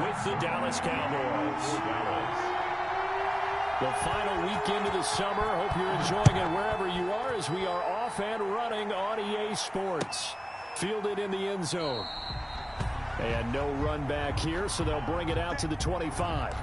with the Dallas Cowboys. The final weekend of the summer. Hope you're enjoying it wherever you are as we are off and running on EA Sports. Fielded in the end zone. And no run back here, so they'll bring it out to the 25.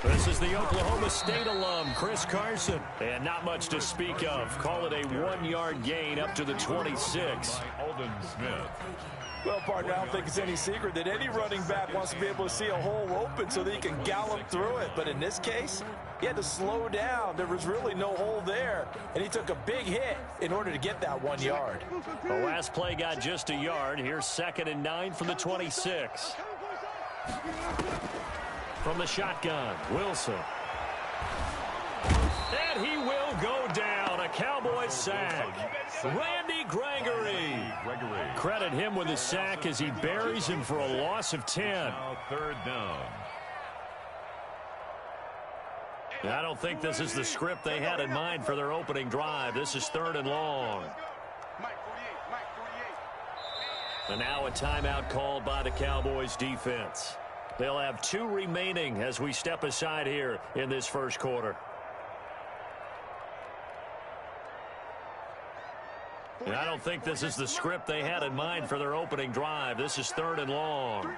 This is the Oklahoma State alum, Chris Carson. And not much to speak of. Call it a 1-yard gain up to the 26. Well, partner, I don't think it's any secret that any running back wants to be able to see a hole open so that he can gallop through it. But in this case, he had to slow down. There was really no hole there, and he took a big hit in order to get that 1 yard. The last play got just a yard. Here's 2nd and 9 from the 26. From the shotgun, Wilson. And he will go down. A Cowboys sack. Randy Gregory. Credit him with a sack as he buries him for a loss of 10. Now 3rd down. I don't think this is the script they had in mind for their opening drive. This is 3rd and long. And now a timeout called by the Cowboys defense. They'll have 2 remaining as we step aside here in this first quarter. And I don't think this is the script they had in mind for their opening drive. This is 3rd and long.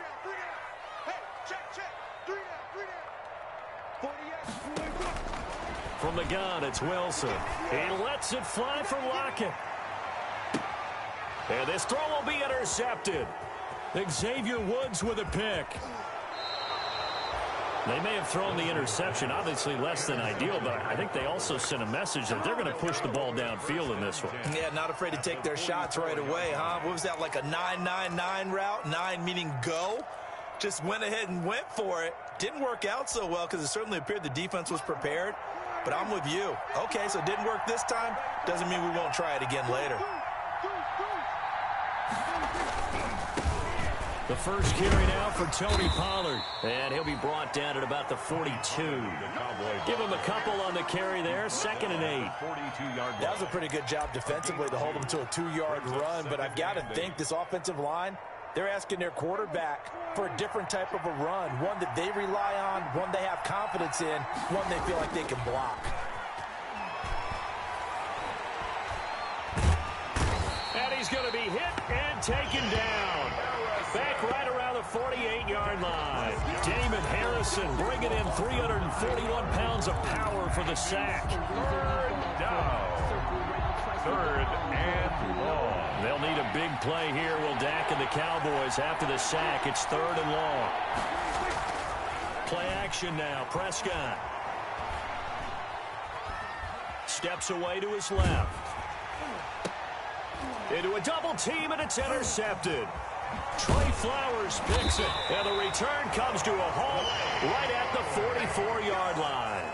From the gun, it's Wilson. He lets it fly for Lockett. And this throw will be intercepted. Xavier Woods with a pick. They may have thrown the interception, obviously less than ideal, but I think they also sent a message that they're going to push the ball downfield in this one. Yeah, not afraid to take their shots right away, huh? What was that, like a 9-9-9 route? 9 meaning go? Just went ahead and went for it. Didn't work out so well because it certainly appeared the defense was prepared. But I'm with you. Okay, so it didn't work this time. Doesn't mean we won't try it again later. The first carry now for Tony Pollard. And he'll be brought down at about the 42. Give him a couple on the carry there. 2nd and 8. That was a pretty good job defensively to hold him to a 2-yard run. But I've got to think this offensive line, they're asking their quarterback for a different type of a run. One that they rely on, one they have confidence in, one they feel like they can block. And he's going to be hit and taken down. Back right around the 48-yard line. Damon Harrison bringing in 341 pounds of power for the sack. 3rd down. 3rd and long. They'll need a big play here, will Dak and the Cowboys after the sack. It's 3rd and long. Play action now. Prescott steps away to his left. Into a double team, and it's intercepted. Trey Flowers picks it, and the return comes to a halt right at the 44-yard line.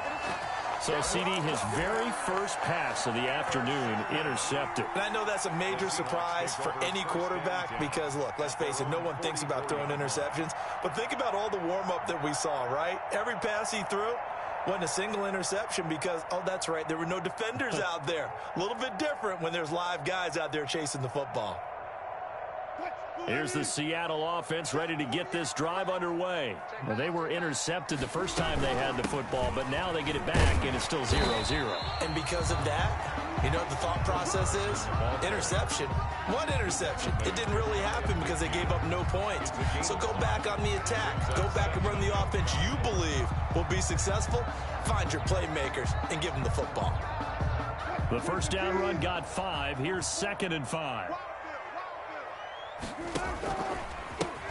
So, CD, his very first pass of the afternoon intercepted. And I know that's a major surprise for any quarterback because, look, let's face it, no one thinks about throwing interceptions. But think about all the warm-up that we saw, right? Every pass he threw wasn't a single interception because, oh, that's right, there were no defenders out there. A little bit different when there's live guys out there chasing the football. Here's the Seattle offense ready to get this drive underway. Well, they were intercepted the first time they had the football, but now they get it back, and it's still 0-0. And because of that, you know what the thought process is? Interception. What interception? It didn't really happen because they gave up no points. So go back on the attack. Go back and run the offense you believe will be successful. Find your playmakers and give them the football. The first down run got 5. Here's 2nd and 5.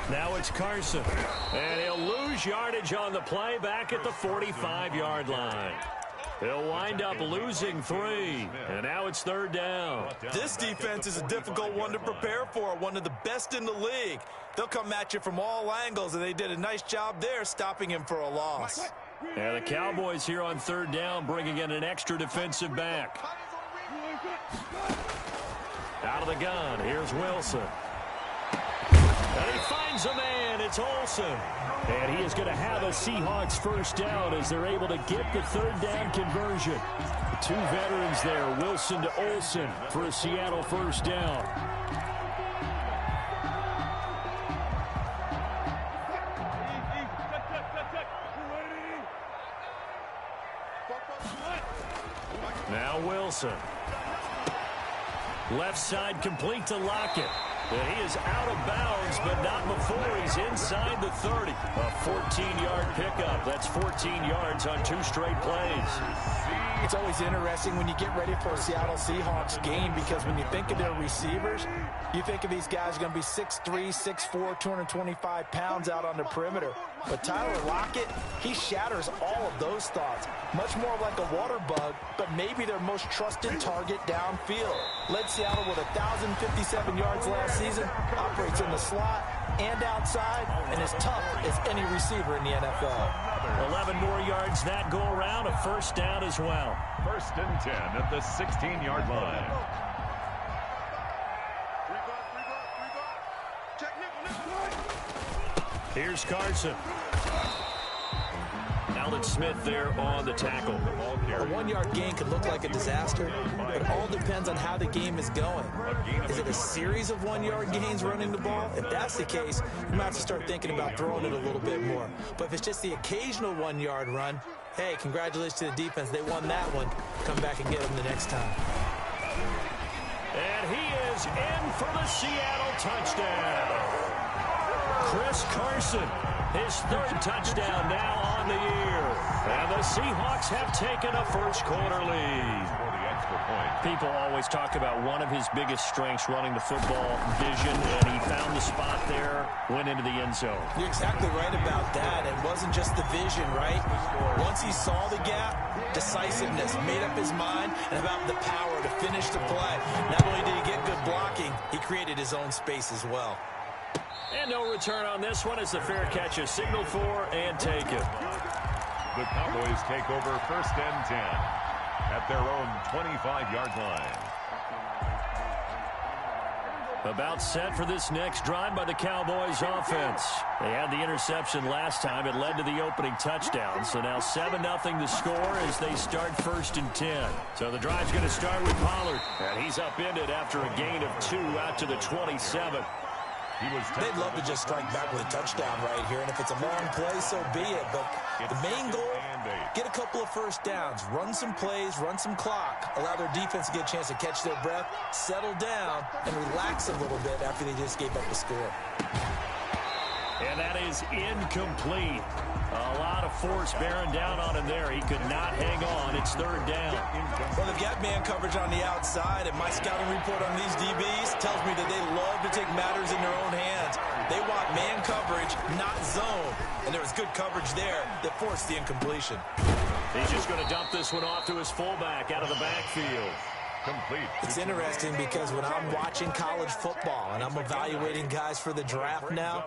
Now it's Carson. And he'll lose yardage on the play back at the 45-yard line. He'll wind up losing 3. And now it's 3rd down. This defense is a difficult one to prepare for. One of the best in the league. They'll come at you from all angles, and they did a nice job there stopping him for a loss. And the Cowboys here on 3rd down bringing in an extra defensive back. Out of the gun, here's Wilson. And he finds a man, it's Olsen. And he is going to have a Seahawks first down as they're able to get the third down conversion. Two veterans there, Wilson to Olsen for a Seattle first down. Now Wilson. Left side complete to Lockett. And he is out of bounds, but not before he's inside the 30. A 14-yard pickup. That's 14 yards on 2 straight plays. It's always interesting when you get ready for a Seattle Seahawks game because when you think of their receivers, you think of these guys going to be 6'3", 6'4", 225 pounds out on the perimeter. But Tyler Lockett, he shatters all of those thoughts. Much more like a water bug, but maybe their most trusted target downfield. Led Seattle with 1,057 yards last season, operates in the slot and outside, and as tough as any receiver in the NFL. 11 more yards that go around, a first down as well. 1st and 10 at the 16-yard line. Here's Carson. Alden Smith there on the tackle. A 1-yard gain could look like a disaster, but it all depends on how the game is going. Is it a series of 1-yard gains running the ball? If that's the case, you might have to start thinking about throwing it a little bit more. But if it's just the occasional 1-yard run, hey, congratulations to the defense. They won that one. Come back and get them the next time. And he is in for the Seattle touchdown. Chris Carson, his 3rd touchdown now on the year. And the Seahawks have taken a first-quarter lead. People always talk about one of his biggest strengths running the football, vision, and he found the spot there, went into the end zone. You're exactly right about that. It wasn't just the vision, right? Once he saw the gap, decisiveness, made up his mind, and about the power to finish the play. Not only did he get good blocking, he created his own space as well. And no return on this one as the fair catch is signaled for and taken. The Cowboys take over 1st and 10 at their own 25-yard line. About set for this next drive by the Cowboys offense. They had the interception last time. It led to the opening touchdown. So now 7-0 the score as they start 1st and 10. So the drive's going to start with Pollard. And he's upended after a gain of 2 out to the 27. They'd love to just strike back with a touchdown right here, and if it's a long play, so be it. But the main goal, get a couple of first downs, run some plays, run some clock, allow their defense to get a chance to catch their breath, settle down, and relax a little bit after they just gave up the score. And that is incomplete. A lot of force bearing down on him there. He could not hang on. It's 3rd down. Well, they've got man coverage on the outside, and my scouting report on these DBs tells me that they love to take matters in their own hands. They want man coverage, not zone. And there was good coverage there that forced the incompletion. He's just going to dump this one off to his fullback out of the backfield. Complete. It's interesting because when I'm watching college football and I'm evaluating guys for the draft now,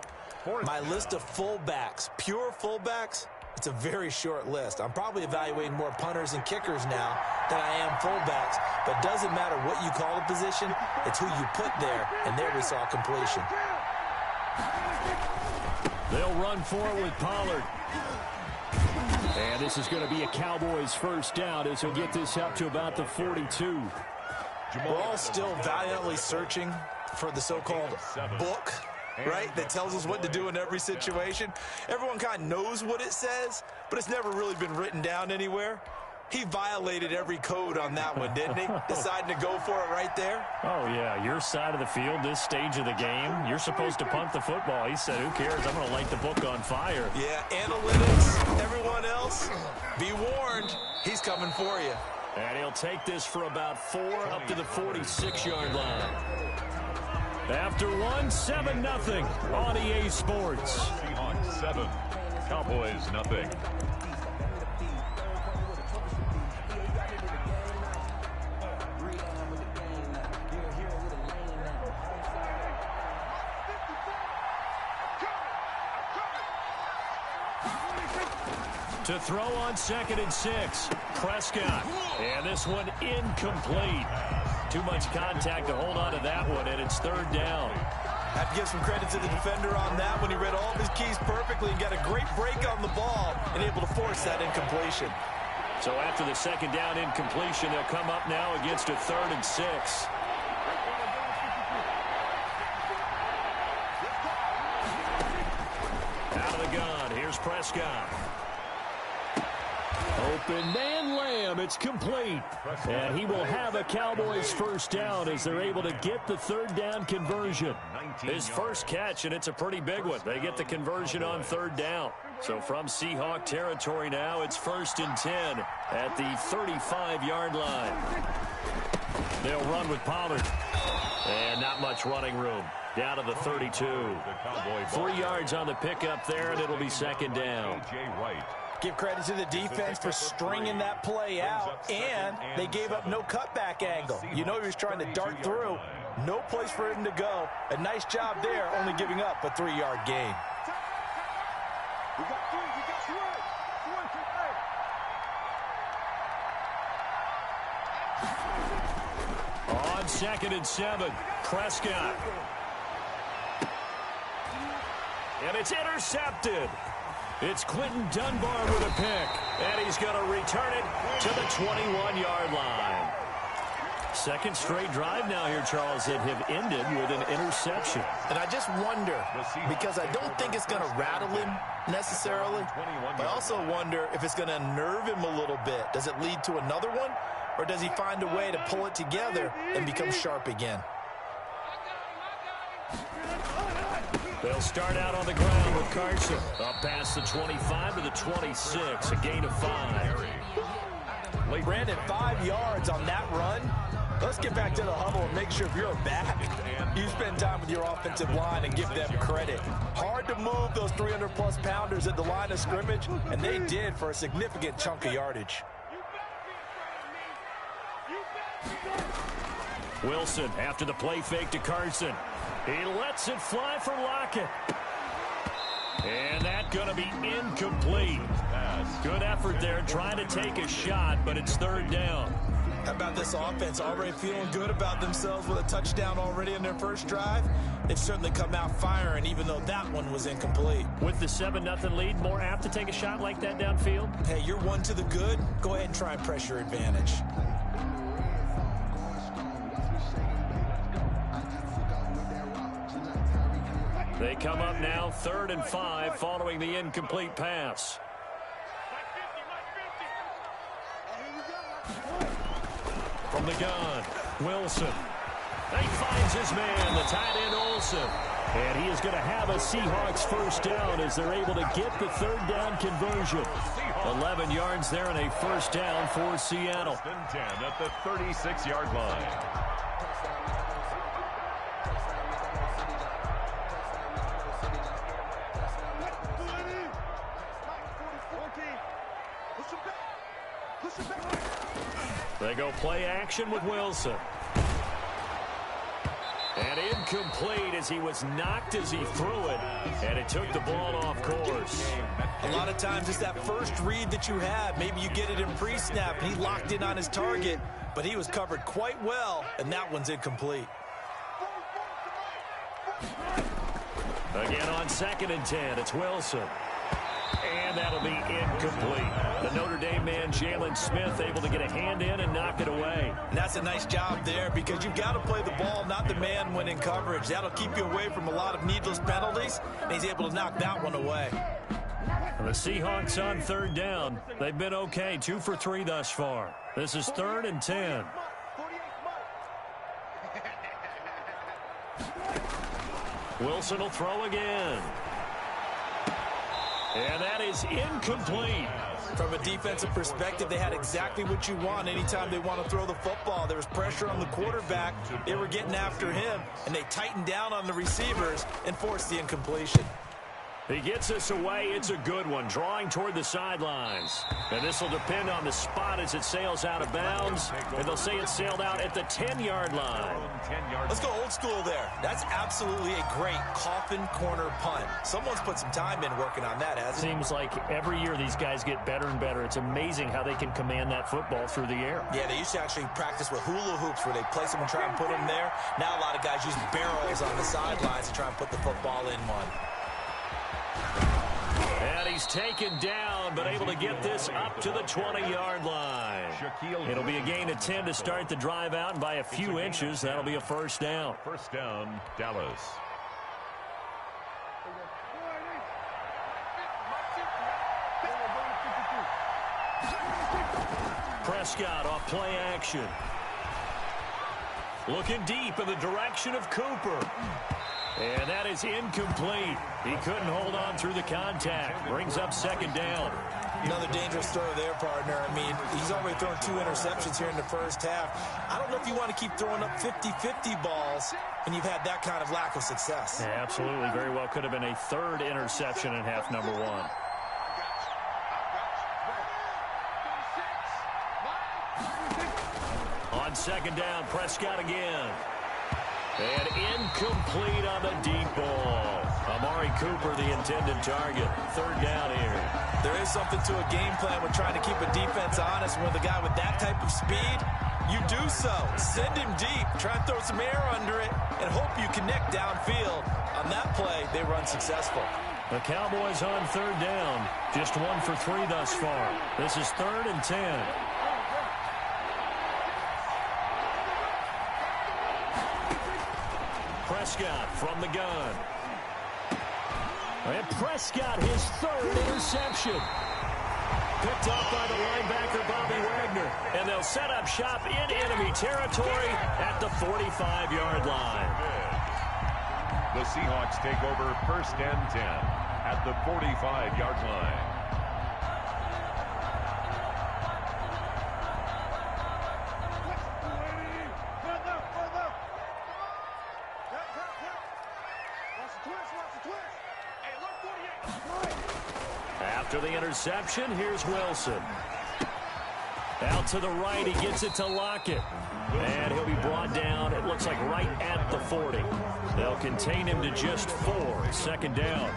my list of fullbacks, pure fullbacks, it's a very short list. I'm probably evaluating more punters and kickers now than I am fullbacks. But it doesn't matter what you call the position, it's who you put there, and there we saw completion. They'll run for it with Pollard. And this is going to be a Cowboys first down as he'll get this up to about the 42. We're all still valiantly searching for the so-called book, right, that tells us what to do in every situation. Everyone kind of knows what it says, but it's never really been written down anywhere. He violated every code on that one, didn't he? Deciding to go for it right there. Oh, yeah, your side of the field, this stage of the game, you're supposed to punt the football. He said, who cares? I'm going to light the book on fire. Yeah, analytics, everyone else, be warned, he's coming for you. And he'll take this for about 4 up to the 46-yard line. After one, 7-0 on EA Sports. Seahawks 7, Cowboys nothing. To throw on 2nd and 6, Prescott. And this one incomplete. too much contact to hold on to that one, and it's third down. I have to give some credit to the defender on that when he read all of his keys perfectly and got a great break on the ball and able to force that incompletion. So after the second down incompletion, they'll come up now against a 3rd and 6. Out of the gun, here's Prescott. Open man Lamb, it's complete. And he will have a Cowboys first down as they're able to get the 3rd down conversion. His first catch, and it's a pretty big one. They get the conversion on 3rd down. So from Seahawk territory now, it's 1st and 10 at the 35-yard line. They'll run with Pollard. And not much running room. Down to the 32. 3 yards on the pickup there, and it'll be 2nd down. Give credit to the defense for stringing that play out, and they gave up no cutback angle. You know he was trying to dart through. No place for him to go. A nice job there, only giving up a 3-yard gain. On 2nd and 7, Prescott. And it's intercepted. It's Quentin Dunbar with a pick, and he's going to return it to the 21-yard line. Second straight drive now here, Charles, that have ended with an interception. And I just wonder, because I don't think it's going to rattle him necessarily, but I also wonder if it's going to unnerve him a little bit. Does it lead to another one, or does he find a way to pull it together and become sharp again? They'll start out on the ground with Carson. Up past the 25 to the 26, a gain of 5. Brandon, 5 yards on that run. Let's get back to the huddle and make sure if you're back, you spend time with your offensive line and give them credit. Hard to move those 300-plus pounders at the line of scrimmage, and they did for a significant chunk of yardage. Wilson after the play fake to Carson. He lets it fly for Lockett. And that's going to be incomplete. Good effort there trying to take a shot, but it's 3rd down. How about this offense already feeling good about themselves with a touchdown already in their first drive? They've certainly come out firing, even though that one was incomplete. With the 7-0 lead, more apt to take a shot like that downfield? Hey, you're one to the good. Go ahead and try and press your advantage. They come up now 3rd and 5 following the incomplete pass. From the gun, Wilson. He finds his man, the tight end Olsen. And he is going to have a Seahawks first down as they're able to get the 3rd down conversion. 11 yards there and a first down for Seattle. 10 at the 36-yard line. They go play action with Wilson. And incomplete as he was knocked as he threw it. And it took the ball off course. A lot of times it's that first read that you have. Maybe you get it in pre-snap and he locked in on his target. But he was covered quite well, and that one's incomplete. Again on 2nd and 10, it's Wilson. And that'll be incomplete. The Notre Dame man, Jalen Smith, able to get a hand in and knock it away. And that's a nice job there because you've got to play the ball, not the man when in coverage. That'll keep you away from a lot of needless penalties, and he's able to knock that one away. And the Seahawks on 3rd down. They've been okay, 2 for 3 thus far. This is 3rd and 10. Wilson will throw again. And that is incomplete. From a defensive perspective, they had exactly what you want anytime they want to throw the football. There was pressure on the quarterback. They were getting after him, and they tightened down on the receivers and forced the incompletion. He gets this away. It's a good one, drawing toward the sidelines. And this will depend on the spot as it sails out of bounds. And they'll say it sailed out at the 10-yard line. Let's go old school there. That's absolutely a great coffin corner punt. Someone's put some time in working on that, hasn't it? Seems like every year these guys get better and better. It's amazing how they can command that football through the air. Yeah, they used to actually practice with hula hoops where they place them and try and put them there. Now a lot of guys use barrels on the sidelines to try and put the football in one. And he's taken down, but able to get this up to the 20-yard line. It'll be a gain of 10 to start the drive out, and by a few inches, that'll be a first down. First down, Dallas. Prescott off play action. Looking deep in the direction of Cooper. And that is incomplete. He couldn't hold on through the contact. Brings up second down. Another dangerous throw there, partner. I mean, he's already thrown 2 interceptions here in the first half. I don't know if you want to keep throwing up 50-50 balls when you've had that kind of lack of success. Yeah, absolutely. Very well could have been a third interception in half number 1. On second down, Prescott again. And incomplete on the deep ball. Amari Cooper, the intended target. Third down here. There is something to a game plan when trying to keep a defense honest. With a guy with that type of speed, you do so. Send him deep. Try and throw some air under it and hope you connect downfield. On that play, they were unsuccessful. The Cowboys on third down. Just 1 for 3 thus far. This is 3rd and 10. Prescott from the gun. And Prescott, his 3rd interception. Picked off by the linebacker, Bobby Wagner. And they'll set up shop in enemy territory at the 45-yard line. The Seahawks take over first and 10 at the 45-yard line. After the interception, here's Wilson. Out to the right, he gets it to Lockett. And he'll be brought down, it looks like right at the 40. They'll contain him to just 4. Second down.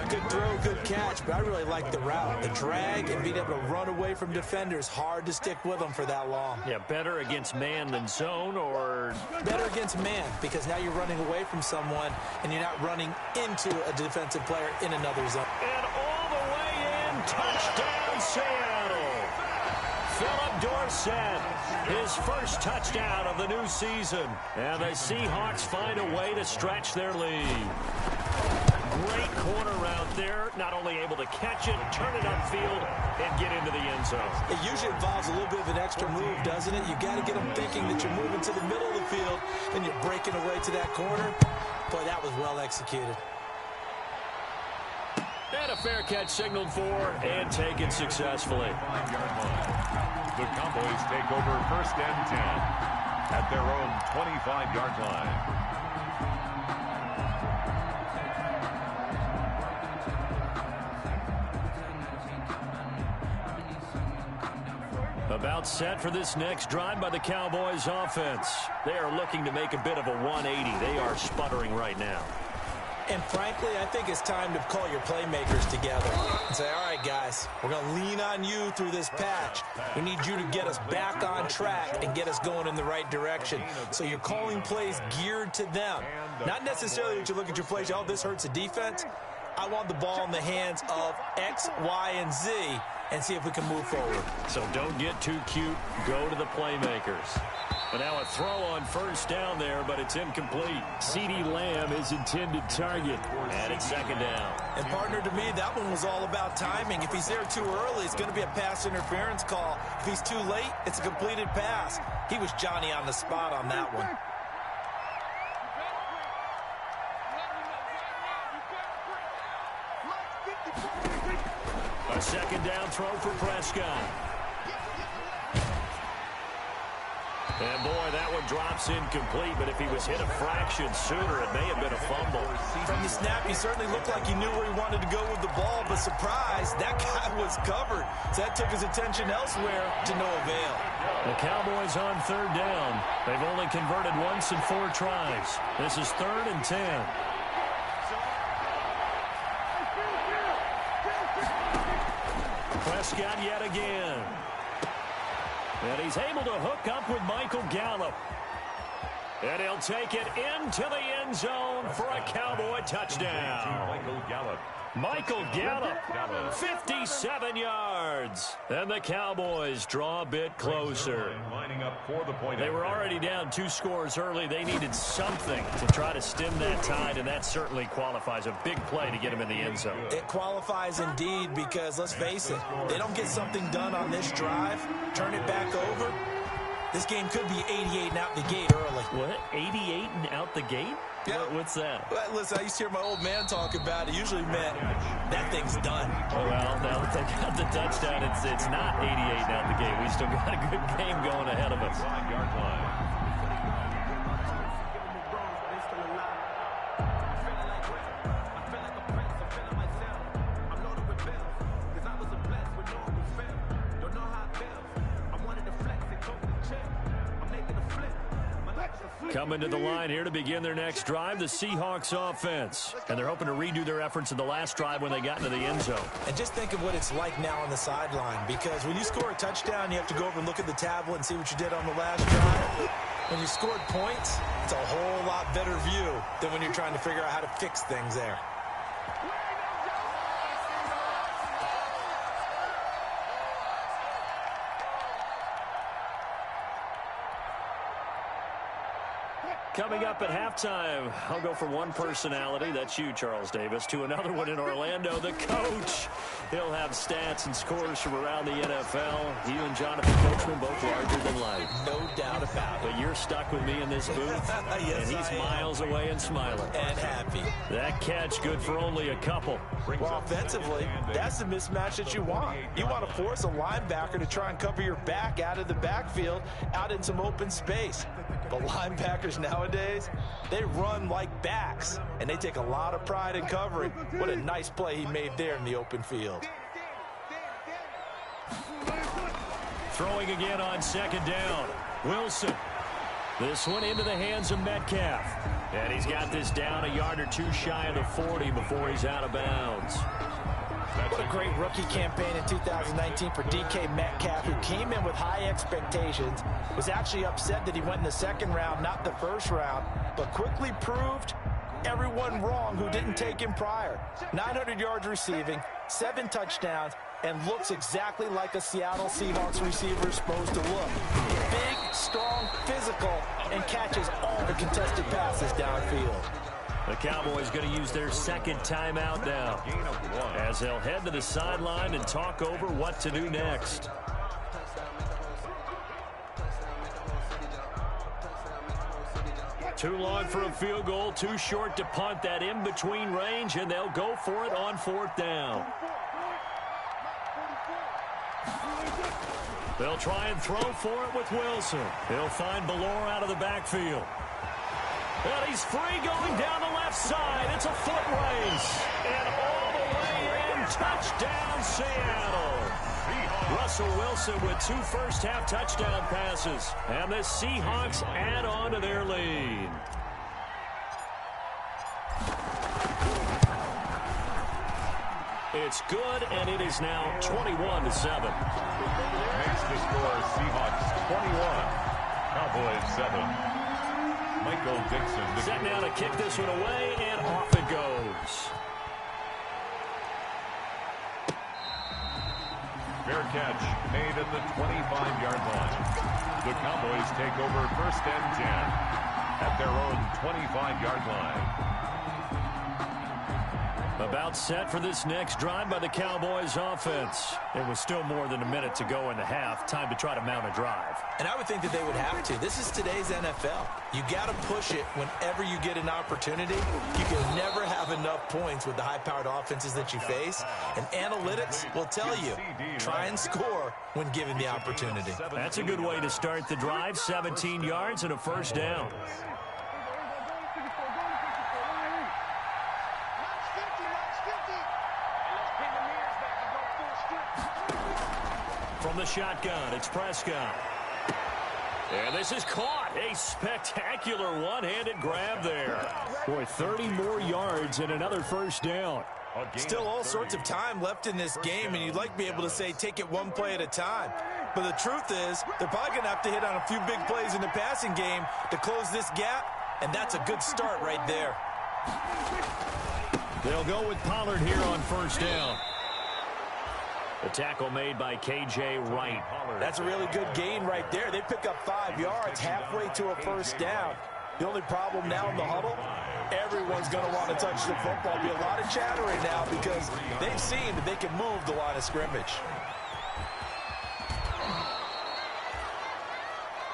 Good throw, good catch, but I really like the route. The drag and being able to run away from defenders, hard to stick with them for that long. Yeah, better against man than zone, or better against man, because now you're running away from someone and you're not running into a defensive player in another zone. And all the way in, touchdown Seattle. Philip Dorsett, his first touchdown of the new season. And the Seahawks find a way to stretch their lead. Great corner route there. Not only able to catch it, turn it upfield, and get into the end zone. It usually involves a little bit of an extra move, doesn't it? You got to get them thinking that you're moving to the middle of the field and you're breaking away to that corner. Boy, that was well executed. And a fair catch signaled for and taken successfully. The Cowboys take over first and 10 at their own 25-yard line. About set for this next drive by the Cowboys offense. They are looking to make a bit of a 180. They are sputtering right now. And frankly, I think it's time to call your playmakers together and say, all right, guys, we're going to lean on you through this patch. We need you to get us back on track and get us going in the right direction. So you're calling plays geared to them. Not necessarily that you look at your plays, oh, this hurts the defense. I want the ball in the hands of X, Y, and Z and see if we can move forward. So don't get too cute. Go to the playmakers. But now a throw on first down there, but it's incomplete. CeeDee Lamb is intended target. And it's second down. And partner, to me, that one was all about timing. If he's there too early, it's going to be a pass interference call. If he's too late, it's a completed pass. He was Johnny on the spot on that one. A second down throw for Prescott. And, boy, that one drops incomplete, but if he was hit a fraction sooner, it may have been a fumble. From the snap, he certainly looked like he knew where he wanted to go with the ball, but surprise, that guy was covered. So that took his attention elsewhere to no avail. The Cowboys on third down. They've only converted once in 4 tries. This is 3rd and 10. Prescott yet again. And he's able to hook up with Michael Gallup. And he'll take it into the end zone for a Cowboy touchdown. Michael Gallup, 57 yards. And the Cowboys draw a bit closer. They were already down 2 scores early. They needed something to try to stem that tide, and that certainly qualifies. A big play to get him in the end zone. It qualifies indeed because, let's face it, they don't get something done on this drive, turn it back over, this game could be 88 and out the gate early. What? 88 and out the gate? Yeah. What's that? Well, listen, I used to hear my old man talk about it. Usually meant that thing's done. Oh, well, now that they got the touchdown, it's not 88 and out the gate. We still got a good game going ahead of us. 5-yard line. Coming to the line here to begin their next drive, the Seahawks offense. And they're hoping to redo their efforts in the last drive when they got into the end zone. And just think of what it's like now on the sideline, because when you score a touchdown, you have to go over and look at the tablet and see what you did on the last drive. When you scored points, it's a whole lot better view than when you're trying to figure out how to fix things there. Coming up at halftime, I'll go from one personality, that's you, Charles Davis, to another one in Orlando, the coach. He'll have stats and scores from around the NFL. You and Jonathan Coachman both larger than life. No doubt about it. But you're stuck with me in this booth, Yes, and he's I am. miles away and smiling. And happy. That catch good for only a couple. Well, offensively, that's the mismatch that you want. You want to force a linebacker to try and cover your back out of the backfield, out in some open space. But linebackers nowadays, they run like backs, and they take a lot of pride in covering. What a nice play he made there in the open field. Throwing again on second down. Wilson. This one into the hands of Metcalf. And he's got this down a yard or two shy of the 40 before he's out of bounds. What a great rookie campaign in 2019 for DK Metcalf, who came in with high expectations, was actually upset that he went in the second round, not the first round, but quickly proved everyone wrong who didn't take him prior. 900 yards receiving, 7 touchdowns, and looks exactly like a Seattle Seahawks receiver is supposed to look. Big, strong, physical, and catches all the contested passes downfield. The Cowboys going to use their second timeout now, as they'll head to the sideline and talk over what to do next. Too long for a field goal, too short to punt. That in-between range, and they'll go for it on 4th down. They'll try and throw for it with Wilson. He'll find Ballore out of the backfield. And he's free going down the left side. It's a foot race. And all the way in, touchdown Seattle. Russell Wilson with 2 first-half touchdown passes. And the Seahawks add on to their lead. It's good, and it is now 21-7. Makes the score Seahawks 21, Cowboys 7. Michael Dixon. Set now to kick this one away, and off it goes. Fair catch made at the 25-yard line. The Cowboys take over 1st and 10 at their own 25-yard line. About set for this next drive by the Cowboys offense. It was still more than a minute to go in the half. Time to try to mount a drive. And I would think that they would have to. This is today's NFL. You got to push it whenever you get an opportunity. You can never have enough points with the high-powered offenses that you face. And analytics will tell you, try and score when given the opportunity. That's a good way to start the drive. 17 yards and a first down. From the shotgun, it's Prescott. And this is caught. A spectacular one-handed grab there. Boy, 30 more yards and another first down. Still all sorts of time left in this game, and you'd like to be able to say take it one play at a time. But the truth is, they're probably going to have to hit on a few big plays in the passing game to close this gap, and that's a good start right there. They'll go with Pollard here on first down. The tackle made by K.J. Wright. That's a really good gain right there. They pick up 5 yards halfway to a first down. The only problem now in the huddle, everyone's going to want to touch the football. There'll be a lot of chattering now because they've seen that they can move the line of scrimmage.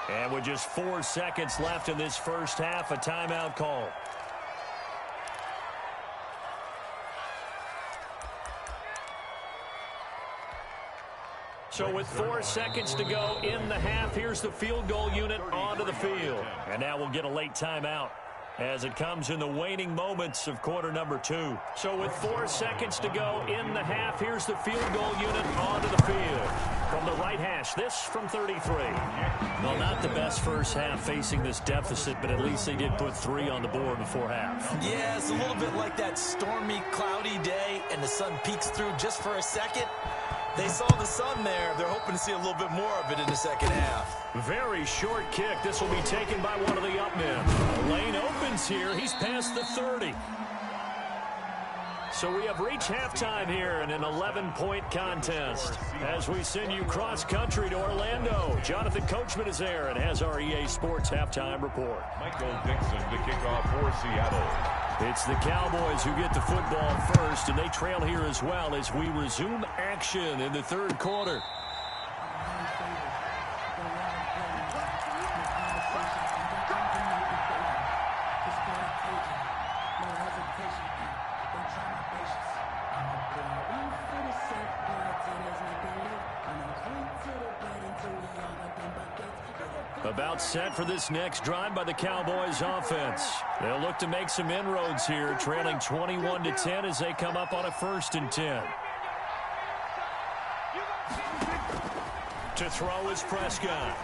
And with just 4 seconds left in this first half, a timeout call. So with 4 seconds to go in the half, here's the field goal unit onto the field. And now we'll get a late timeout as it comes in the waning moments of quarter number 2. So with 4 seconds to go in the half, here's the field goal unit onto the field. From the right hash, this from 33. Well, not the best first half facing this deficit, but at least they did put 3 on the board before half. Yeah, it's a little bit like that stormy, cloudy day, and the sun peeks through just for a second. They saw the sun there. They're hoping to see a little bit more of it in the second half. Very short kick. This will be taken by one of the up men. The lane opens here. He's past the 30. So we have reached halftime here in an 11-point contest. As we send you cross-country to Orlando, Jonathan Coachman is there and has our EA Sports halftime report. Michael Dixon to kick off for Seattle. It's the Cowboys who get the football first, and they trail here as well as we resume action in the third quarter. About set for this next drive by the Cowboys offense. They'll look to make some inroads here, trailing 21-10 as they come up on a 1st and 10. To throw is Prescott.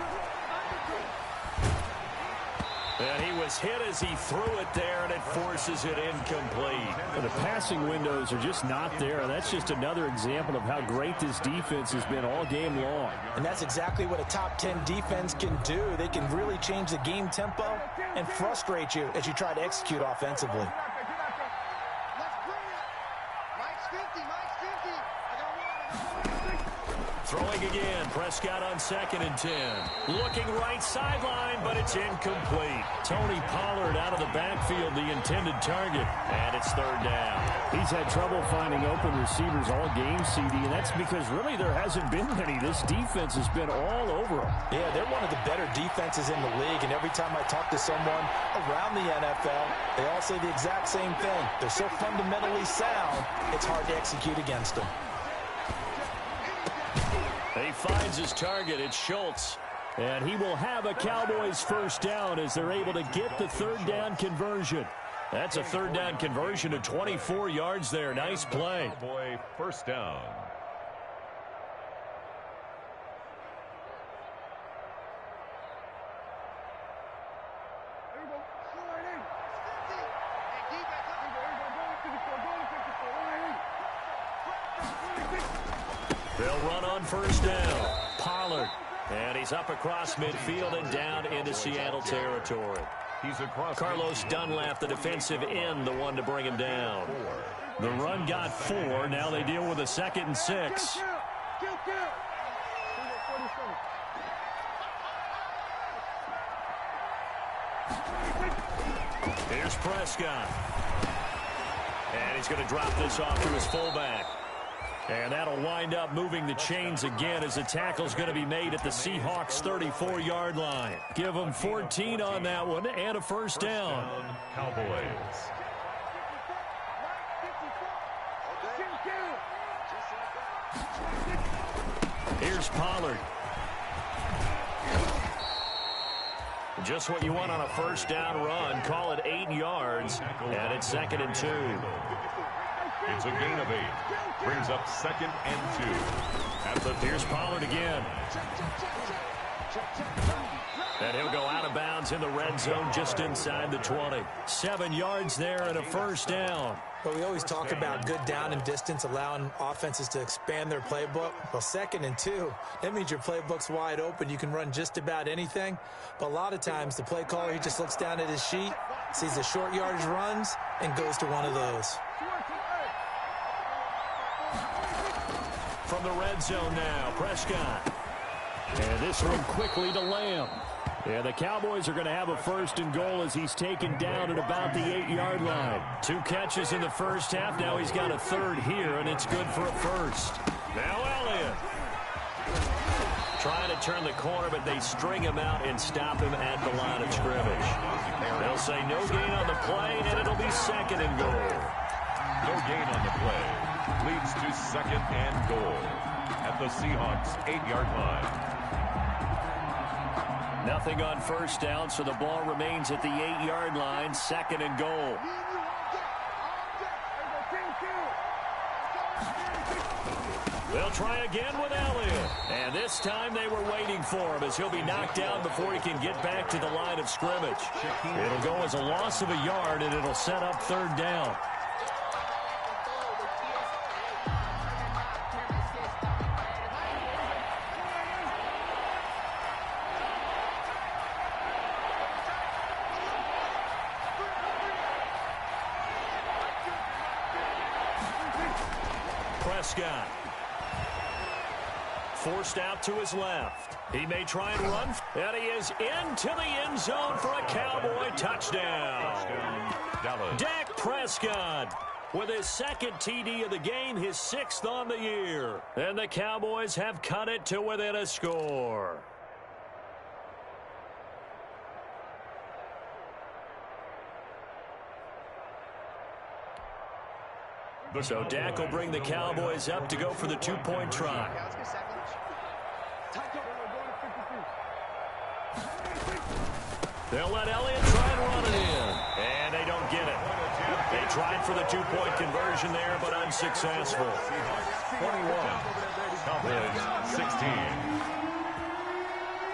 And he was hit as he threw it there, and it forces it incomplete. The passing windows are just not there. That's just another example of how great this defense has been all game long. And that's exactly what a top 10 defense can do. They can really change the game tempo and frustrate you as you try to execute offensively. Throwing again, Prescott on 2nd and 10. Looking right sideline, but it's incomplete. Tony Pollard out of the backfield, the intended target, and it's 3rd down. He's had trouble finding open receivers all game, CD, and that's because really there hasn't been many. This defense has been all over them. Yeah, they're one of the better defenses in the league, and every time I talk to someone around the NFL, they all say the exact same thing. They're so fundamentally sound, it's hard to execute against them. He finds his target. It's Schultz. And he will have a Cowboys first down as they're able to get the 3rd down conversion. That's a 3rd down conversion of 24 yards there. Nice play. Cowboy first down. They'll run on first down. Pollard. And he's up across midfield and down into Seattle territory. He's across. Carlos Dunlap, the defensive end, the one to bring him down. The run got 4. Now they deal with a 2nd and 6. Here's Prescott. And he's going to drop this off to his fullback. And that'll wind up moving the chains again as the tackle's going to be made at the Seahawks' 34-yard line. Give them 14 on that one and a first down. Cowboys. Here's Pollard. Just what you want on a first down run. Call it 8 yards, and it's 2nd and 2. It's a gain of 8. Brings up 2nd and 2. Here's Pollard again. And he'll go out of bounds in the red zone just inside the 20. 7 yards there and a first down. But we always talk about good down and distance, allowing offenses to expand their playbook. Well, 2nd and 2, that means your playbook's wide open. You can run just about anything. But a lot of times, the play caller, he just looks down at his sheet, sees the short yardage runs, and goes to one of those. From the red zone now, Prescott. And this one quickly to Lamb. Yeah, the Cowboys are going to have a 1st and goal as he's taken down at about the 8-yard line. 2 catches in the first half. Now he's got a 3rd here, and it's good for a 1st. Now Elliott. Trying to turn the corner, but they string him out and stop him at the line of scrimmage. They'll say no gain on the play, and it'll be 2nd and goal. No gain on the play. Leads to 2nd and goal at the Seahawks' 8-yard line. Nothing on first down, so the ball remains at the 8-yard line, 2nd and goal. They'll try again with Elliott. And this time they were waiting for him as he'll be knocked down before he can get back to the line of scrimmage. It'll go as a loss of a yard, and it'll set up 3rd down. Prescott. Forced out to his left. He may try and run. And he is into the end zone for a Cowboy touchdown. Dak Prescott with his 2nd TD of the game, his 6th on the year. And the Cowboys have cut it to within a score. So Dak will bring the Cowboys up to go for the 2-point try. They'll let Elliott try and run it in. And they don't get it. They tried for the 2-point conversion there, but unsuccessful. 21. Cowboys 16.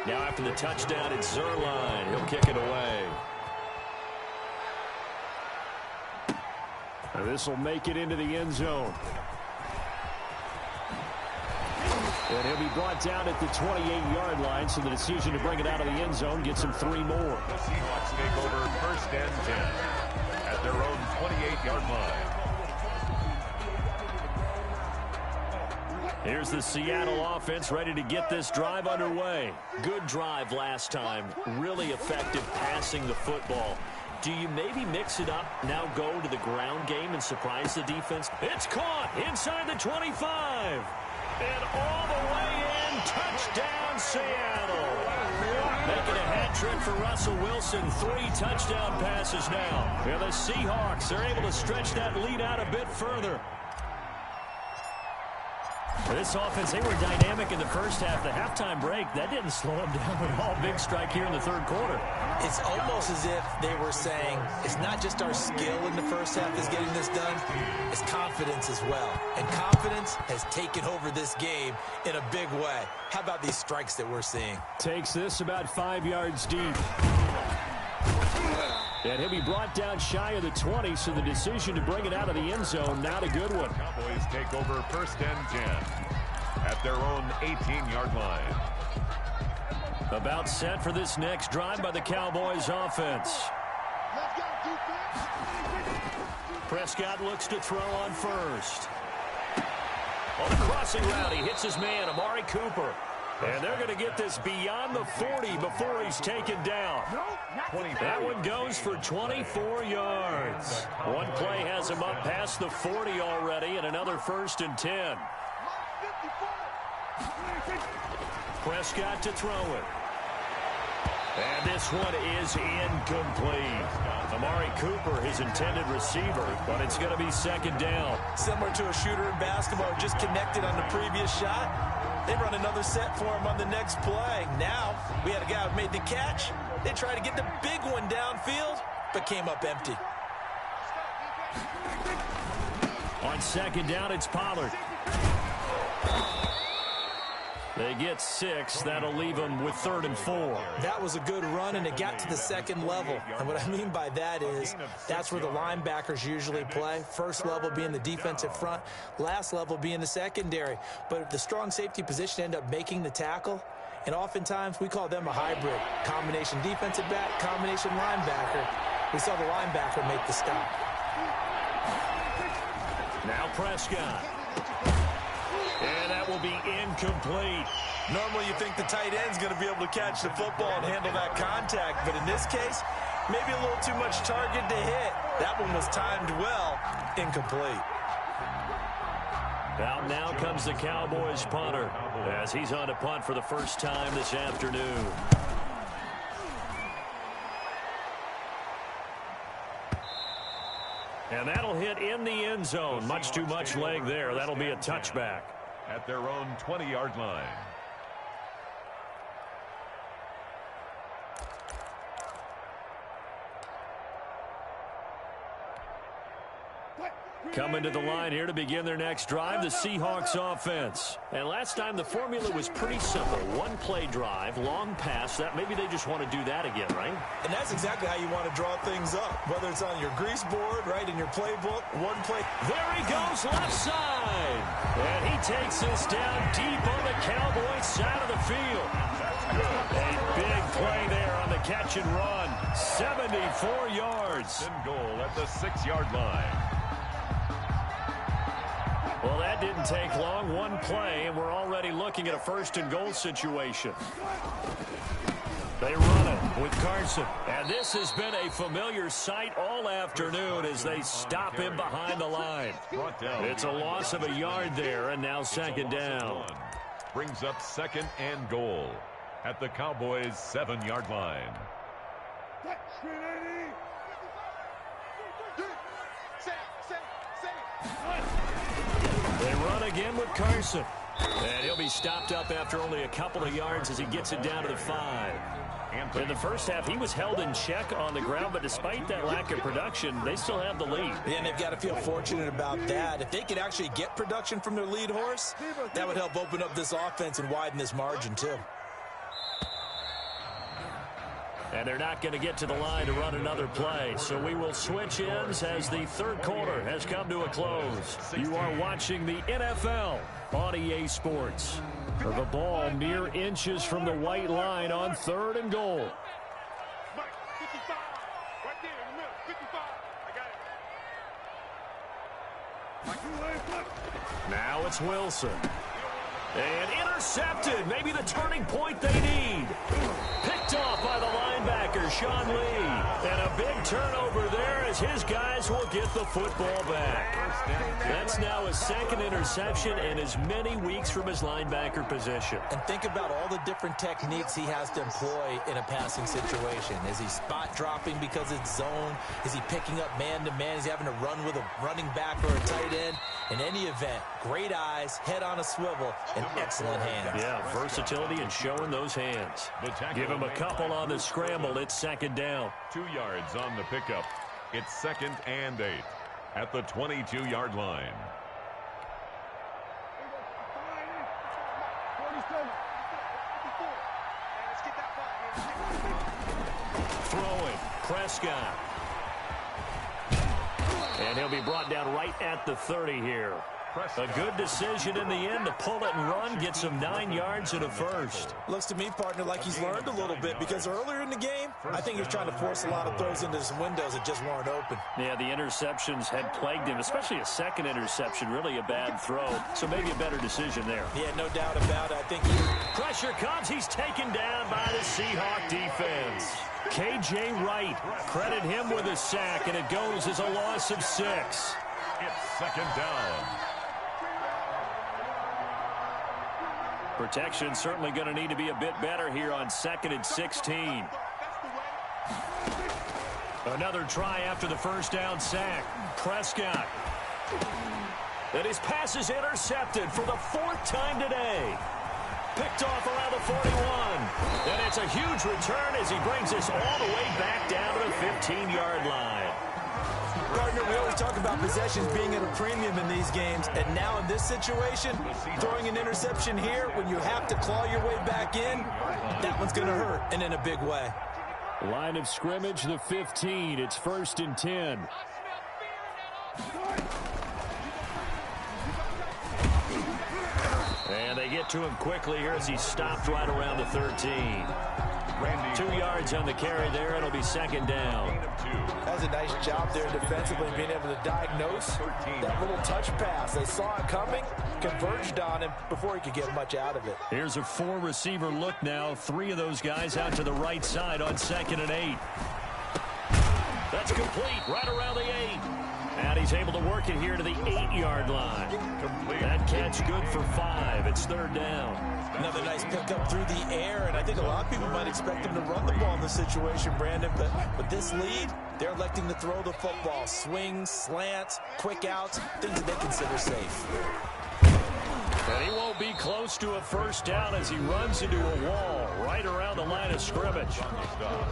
Now after the touchdown, it's Zerline. He'll kick it away. This will make it into the end zone. And he'll be brought down at the 28-yard line, so the decision to bring it out of the end zone gets him 3 more. The Seahawks take over 1st and 10 at their own 28-yard line. Here's the Seattle offense ready to get this drive underway. Good drive last time. Really effective passing the football. Do you maybe mix it up, now go to the ground game and surprise the defense? It's caught inside the 25. And all the way in, touchdown Seattle. Making a hat trick for Russell Wilson, 3 touchdown passes now. And the Seahawks are able to stretch that lead out a bit further. This offense, they were dynamic in the first half. The halftime break, that didn't slow them down at all. Big strike here in the 3rd quarter. It's almost as if they were saying, it's not just our skill in the first half that's getting this done, it's confidence as well. And confidence has taken over this game in a big way. How about these strikes that we're seeing? Takes this about 5 yards deep. And he'll be brought down shy of the 20, so the decision to bring it out of the end zone, not a good one. Cowboys take over 1st and 10 at their own 18-yard line. About set for this next drive by the Cowboys offense. Prescott looks to throw on first. On the crossing route, he hits his man, Amari Cooper. And they're going to get this beyond the 40 before he's taken down. That one goes for 24 yards. One play has him up past the 40 already, and another 1st and 10. Prescott to throw it. And this one is incomplete. Amari Cooper, his intended receiver, but it's going to be 2nd down. Similar to a shooter in basketball, just connected on the previous shot. They run another set for him on the next play. Now, we had a guy who made the catch. They tried to get the big one downfield, but came up empty. On 2nd down, it's Pollard. They get 6. That'll leave them with 3rd and 4. That was a good run, and it got to the 2nd level. And what I mean by that is that's where the linebackers usually play. First level being the defensive front, last level being the secondary. But if the strong safety position end up making the tackle, and oftentimes we call them a hybrid. Combination defensive back, combination linebacker. We saw the linebacker make the stop. Now Prescott. And that will be incomplete. Normally you think the tight end's going to be able to catch the football and handle that contact, but in this case, maybe a little too much target to hit. That one was timed well, incomplete. Out now comes the Cowboys punter as he's on to punt for the first time this afternoon. And that'll hit in the end zone. Much too much leg there. That'll be a touchback. At their own 20-yard line. Coming to the line here to begin their next drive, the Seahawks offense. And last time the formula was pretty simple. One play drive, long pass. That maybe they just want to do that again, right? And that's exactly how you want to draw things up. Whether it's on your grease board, right, in your playbook, one play. There he goes, left side. And he takes this down deep on the Cowboys side of the field. A big play there on the catch and run. 74 yards. And goal at the 6-yard line. Well, that didn't take long. One play, and we're already looking at a 1st and goal situation. They run it with Carson. And this has been a familiar sight all afternoon as they stop him behind the line. It's a loss of a yard there, and now 2nd down. Brings up 2nd and goal at the Cowboys' 7-yard line. They run again with Carson. And he'll be stopped up after only a couple of yards as he gets it down to the 5. In the first half, he was held in check on the ground, but despite that lack of production, they still have the lead. Yeah, and they've got to feel fortunate about that. If they could actually get production from their lead horse, that would help open up this offense and widen this margin, too. And they're not going to get to the line to run another play. So we will switch ends as the 3rd quarter has come to a close. You are watching the NFL on EA Sports. The ball mere inches from the white line on 3rd and goal. Now it's Wilson. And intercepted. Maybe the turning point they need. Picked off by the linebacker, Sean Lee. And a big turnover there as his guys will get the football back. That's now his 2nd interception in as many weeks from his linebacker position. And think about all the different techniques he has to employ in a passing situation. Is he spot dropping because it's zone? Is he picking up man-to-man? Is he having to run with a running back or a tight end? In any event, great eyes, head on a swivel, and excellent hands. Yeah, versatility and showing those hands. Give him a couple on the scramble. It's 2nd down. 2 yards on the pickup. It's 2nd and 8 at the 22-yard line. Throwing, Prescott. And he'll be brought down right at the 30 here. A good decision in the end to pull it and run, get some 9 yards and a first. Looks to me, partner, like he's learned a little bit because earlier in the game, I think he was trying to force a lot of throws into some windows that just weren't open. Yeah, the interceptions had plagued him, especially a second interception, really a bad throw. So maybe a better decision there. Yeah, no doubt about it. I think pressure comes. He's taken down by the Seahawk defense. K.J. Wright, credit him with a sack, and it goes as a loss of 6. It's second down. Protection certainly going to need to be a bit better here on 2nd and 16. Another try after the first down sack. Prescott. And his pass is intercepted for the 4th time today. Picked off around the 41. And it's a huge return as he brings us all the way back down to the 15-yard line. Gardner, we always talk about possessions being at a premium in these games, and now in this situation, throwing an interception here when you have to claw your way back in, that one's going to hurt, and in a big way. Line of scrimmage, the 15. It's 1st and 10. And they get to him quickly here as he's stopped right around the 13. 2 yards on the carry there. It'll be 2nd down. That's a nice job there defensively, being able to diagnose that little touch pass. They saw it coming, converged on him before he could get much out of it. Here's a 4-receiver look now. 3 of those guys out to the right side on 2nd and 8. That's complete right around the 8. And he's able to work it here to the 8-yard line. That catch good for 5. It's 3rd down. Another nice pickup through the air, and I think a lot of people might expect him to run the ball in this situation, Brandon, but with this lead, they're electing to throw the football. Swings, slants, quick outs, things that they consider safe. And he won't be close to a first down as he runs into a wall right around the line of scrimmage.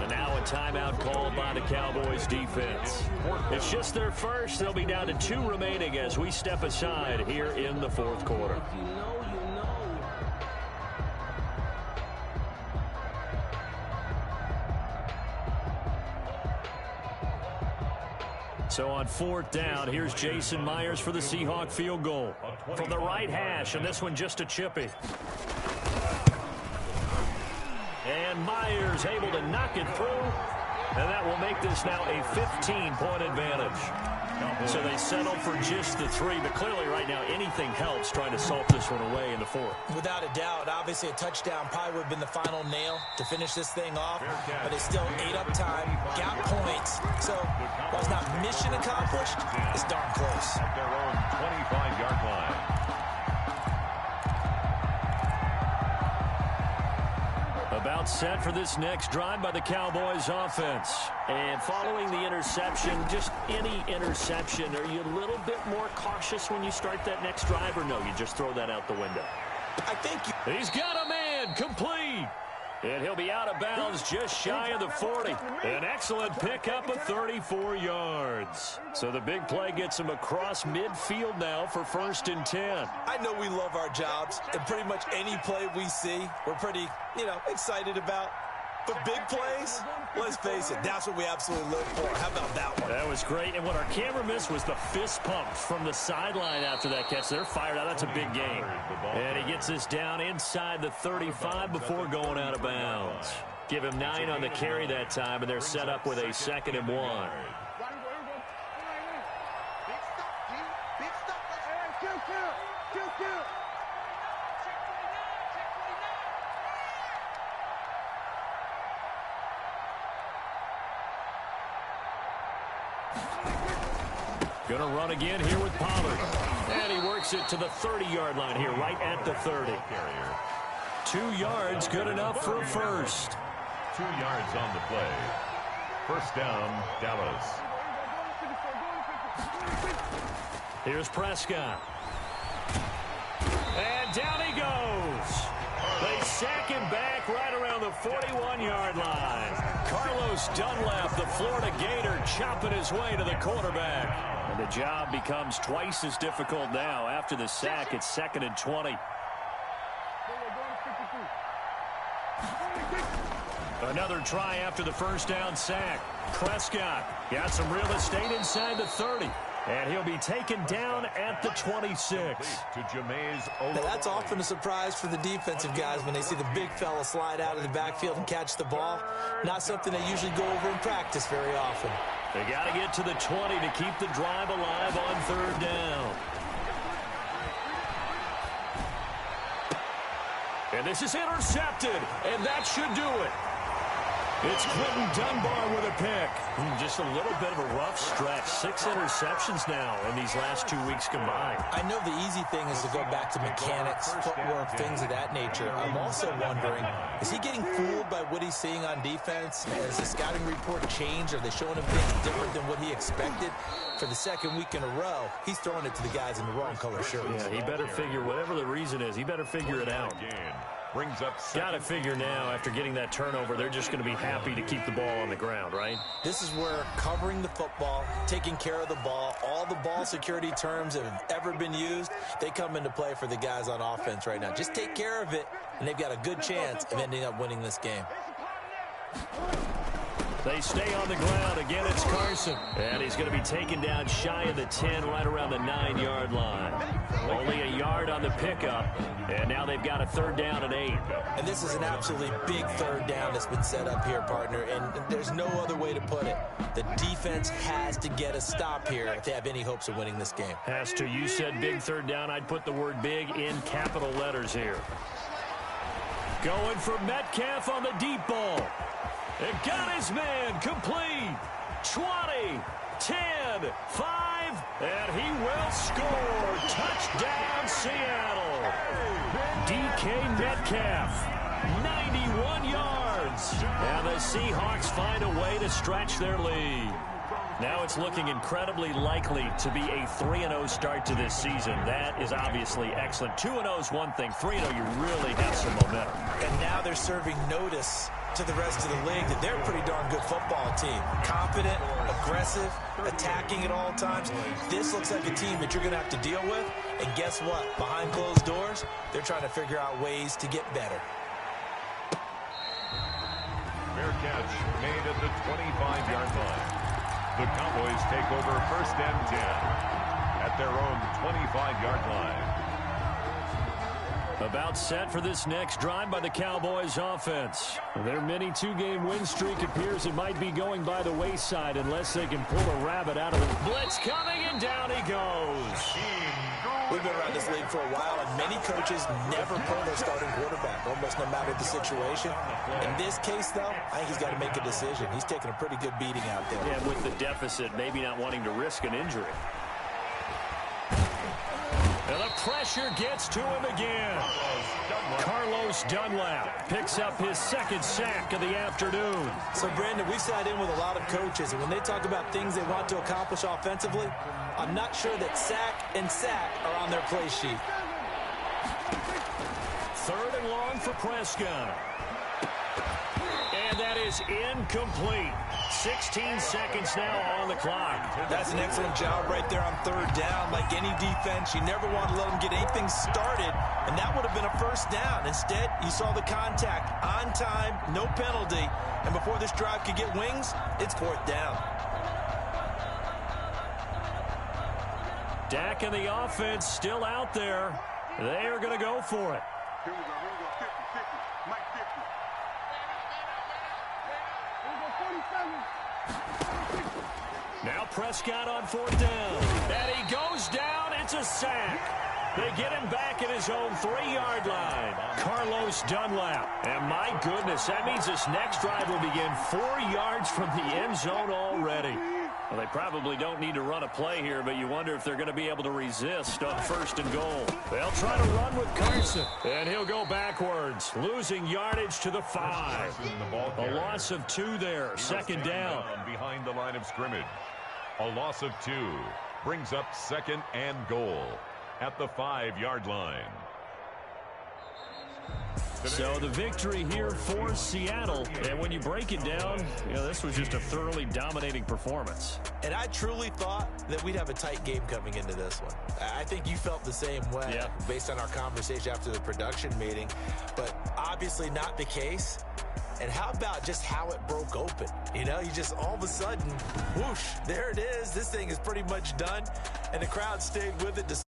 And now a timeout called by the Cowboys defense. It's just their first. They'll be down to 2 remaining as we step aside here in the 4th quarter. So on 4th down, here's Jason Myers for the Seahawk field goal. From the right hash, and this one just a chippy. And Myers able to knock it through. And that will make this now a 15-point advantage. So they settle for just the 3, but clearly right now anything helps trying to salt this one away in the 4th. Without a doubt, obviously a touchdown probably would have been the final nail to finish this thing off, but it's still ate up time, got points, so while it's not mission accomplished, it's darn close. At their own 25-yard line. About set for this next drive by the Cowboys offense. And following the interception, just any interception, are you a little bit more cautious when you start that next drive, or no, you just throw that out the window? I think he's got a man, complete. And he'll be out of bounds just shy of the 40. An excellent pickup of 34 yards. So the big play gets him across midfield now for 1st and 10. I know we love our jobs, and pretty much any play we see, we're pretty, excited about. But big plays, let's face it, that's what we absolutely live for. How about that one? That was great. And what our camera missed was the fist pump from the sideline after that catch. They're fired out. That's a big game. And he gets this down inside the 35 before going out of bounds. Give him 9 on the carry that time, and they're set up with a 2nd and 1. Going to run again here with Pollard. And he works it to the 30-yard line here, right at the 30. 2 yards, good enough for a first. 2 yards on the play. First down, Dallas. Here's Prescott. And down he goes. They sack him back right around the 41-yard line. Carlos Dunlap, the Florida Gator, chopping his way to the quarterback. And the job becomes twice as difficult now. After the sack, it's 2nd and 20. Another try after the first down sack. Prescott got some real estate inside the 30. And he'll be taken down at the 26. Now, that's often a surprise for the defensive guys when they see the big fella slide out of the backfield and catch the ball. Not something they usually go over in practice very often. They got to get to the 20 to keep the drive alive on 3rd down. And this is intercepted, and that should do it. It's Quentin Dunbar with a pick. Just a little bit of a rough stretch. 6 interceptions now in these last 2 weeks combined. I know the easy thing is to go back to mechanics, footwork, things of that nature. I'm also wondering, is he getting fooled by what he's seeing on defense? Has the scouting report changed? Are they showing him things different than what he expected? For the 2nd week in a row, he's throwing it to the guys in the wrong color shirts. Yeah, he better figure, whatever the reason is, he better figure it out. Brings up got to figure now, after getting that turnover, they're just going to be happy to keep the ball on the ground, right? This is where covering the football, taking care of the ball, all the ball security terms that have ever been used, they come into play for the guys on offense right now. Just take care of it, and they've got a good chance of ending up winning this game. They stay on the ground. Again, it's Carson. And he's going to be taken down shy of the 10, right around the 9-yard line. Only a yard on the pickup. And now they've got a 3rd down and 8. And this is an absolutely big 3rd down that's been set up here, partner. And there's no other way to put it. The defense has to get a stop here if they have any hopes of winning this game. Has to. You said big 3rd down. I'd put the word big in capital letters here. Going for Metcalf on the deep ball. It got his man complete. 20, 10, 5, and he will score. Touchdown, Seattle. DK Metcalf, 91 yards. And the Seahawks find a way to stretch their lead. Now it's looking incredibly likely to be a 3-0 start to this season. That is obviously excellent. 2-0 is one thing. 3-0, you really have some momentum. And now they're serving notice to the rest of the league that they're a pretty darn good football team. Confident, aggressive, attacking at all times. This looks like a team that you're going to have to deal with. And guess what? Behind closed doors, they're trying to figure out ways to get better. Fair catch made at the 25-yard line. The Cowboys take over 1st and 10 at their own 25-yard line. About set for this next drive by the Cowboys offense. Their mini 2-game win streak appears it might be going by the wayside unless they can pull a rabbit out of the blitz coming, and down he goes. We've been around this league for a while, and many coaches never pull their starting quarterback, almost no matter the situation. In this case, though, I think he's got to make a decision. He's taking a pretty good beating out there. Yeah, with the deficit, maybe not wanting to risk an injury. And the pressure gets to him again. Carlos Dunlap picks up his 2nd sack of the afternoon. So, Brandon, we sat in with a lot of coaches, and when they talk about things they want to accomplish offensively, I'm not sure that sack and sack are on their play sheet. 3rd and long for Prescott. And that is incomplete. 16 seconds now on the clock. That's an excellent job right there on 3rd down. Like any defense, you never want to let them get anything started, and that would have been a 1st down. Instead, you saw the contact on time, no penalty, and before this drive could get wings, it's 4th down. Dak and the offense still out there. They are going to go for it. Now Prescott on 4th down. And he goes down. It's a sack. They get him back at his own 3-yard line. Carlos Dunlap. And my goodness, that means this next drive will begin 4 yards from the end zone already. Well, they probably don't need to run a play here, but you wonder if they're going to be able to resist on 1st and goal. They'll try to run with Carson, and he'll go backwards, losing yardage to the 5. A loss of 2 there, 2nd down. Behind the line of scrimmage. A loss of 2 brings up 2nd and goal at the 5-yard line. So the victory here for Seattle, and when you break it down, this was just a thoroughly dominating performance. And I truly thought that we'd have a tight game coming into this one. I think you felt the same way based on our conversation after the production meeting, but obviously not the case. And how about just how it broke open? You know, you just all of a sudden, whoosh, there it is. This thing is pretty much done. And the crowd stayed with it.